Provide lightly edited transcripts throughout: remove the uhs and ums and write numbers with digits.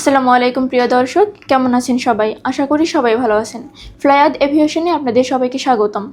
আসসালামু আলাইকুম প্রিয় দর্শক, কেমন আছেন সবাই? আশা করি সবাই ভালো আছেন। ফ্লায়াদ এভিয়েশনে আপনাদের সবাইকে স্বাগতম।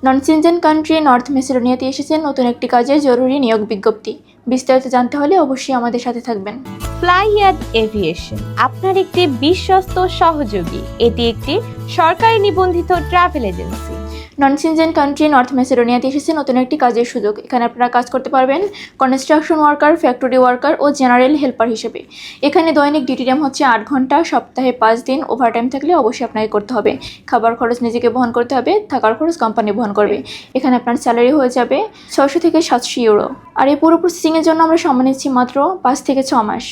নন সিনজেন কান্ট্রি নর্থ মেসিডোনিয়াতে এসেছেন নতুন একটি কাজের জরুরি নিয়োগ বিজ্ঞপ্তি। বিস্তারিত জানতে হলে অবশ্যই আমাদের সাথে থাকবেন। ফ্লায়াদ এভিয়েশন আপনার একটি বিশ্বস্ত সহযোগী। এটি একটি সরকারি নিবন্ধিত ট্রাভেল এজেন্সি। নন সিনজেন কান্ট্রি নর্থ মেসিডোনিয়াতে এসেছে নতুন একটি কাজের সুযোগ। এখানে আপনারা কাজ করতে পারবেন কনস্ট্রাকশন ওয়ার্কার, ফ্যাক্টরি ওয়ার্কার ও জেনারেল হেল্পার হিসেবে। এখানে দৈনিক ডিউটি টাইম হচ্ছে 8 ঘন্টা, সপ্তাহে 5 দিন। ওভারটাইম থাকলে অবশ্যই আপনাকে করতে হবে। খাবার খরচ নিজেকে বহন করতে হবে, থাকার খরচ কোম্পানি বহন করবে। এখানে আপনার স্যালারি হয়ে যাবে 600 থেকে 700 ইউরো। আর এই পুরো প্রসেসিংয়ের জন্য আমরা সময় নিচ্ছি মাত্র 5 থেকে 6 মাস।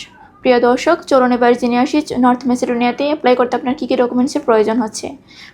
প্রিয় দর্শক, চলুন এবার জেনে আসি নর্থ মেসিডোনিয়াতে অ্যাপ্লাই করতে আপনার কী কী ডকুমেন্টসের প্রয়োজন হচ্ছে।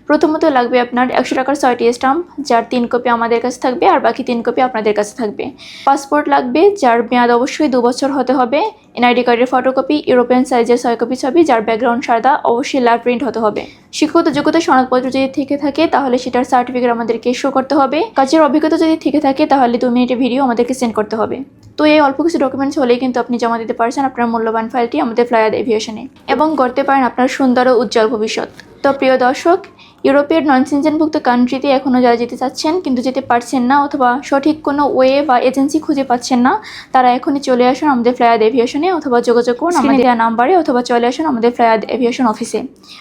প্রথমত লাগবে আপনার 100 টাকার 6টি স্টাম্প, যার 3 কপি আমাদের কাছে থাকবে আর বাকি 3 কপি আপনাদের কাছে থাকবে। পাসপোর্ট লাগবে, যার মেয়াদ অবশ্যই 2 বছর হতে হবে। এনআইডি কার্ডের ফটোকপি, ইউরোপিয়ান সাইজের 6 কপি ছবি, যার ব্যাকগ্রাউন্ড সাদা, অবশ্যই ল্যাব প্রিন্ট হতে হবে। শিক্ষাগত যোগ্যতা সনদপত্র যদি থেকে থাকে তাহলে সেটার সার্টিফিকেট আমাদেরকে শো করতে হবে। কাজের অভিজ্ঞতা যদি থেকে থাকে তাহলে 2 মিনিটের ভিডিও আমাদেরকে সেন্ড করতে হবে। তো এই অল্প কিছু ডকুমেন্টস হলেই কিন্তু আপনি জমা দিতে পারছেন আপনার মূল্যবান ফাইলটি আমাদের ফ্লায়াদ এভিয়েশনে এবং করতে পারেন আপনার সুন্দর ও উজ্জ্বল ভবিষ্যৎ। তো প্রিয় দর্শক, ইউরোপের নন সিনজেনভুক্ত কান্ট্রিতে এখনও যারা যেতে চাচ্ছেন কিন্তু যেতে পারছেন না অথবা সঠিক কোনো ওয়ে বা এজেন্সি খুঁজে পাচ্ছেন না, তারা এখনই চলে আসুন আমাদের ফ্লায়াদ এভিয়েশনে অথবা যোগাযোগ করুন আমাদের নাম্বারে অথবা চলে আসুন আমাদের ফ্লায়াদ এভিয়েশন অফিসে।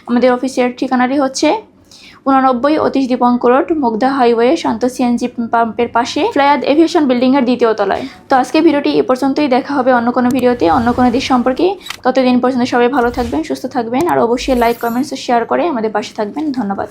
আমাদের অফিসের ঠিকানাটি হচ্ছে 89 অতীশ দীপঙ্কর রোড, মুগদা হাইওয়ে, শান্ত সিএনজি পাম্পের পাশে, ফ্লায়াদ এভিয়েশন বিল্ডিংয়ের 2য় তলায়। তো আজকে ভিডিওটি এ পর্যন্তই। দেখা হবে অন্য কোনো ভিডিওতে অন্য কোনো দিক সম্পর্কে। ততদিন পর্যন্ত সবাই ভালো থাকবেন, সুস্থ থাকবেন আর অবশ্যই লাইক, কমেন্টস ও শেয়ার করে আমাদের পাশে থাকবেন। ধন্যবাদ।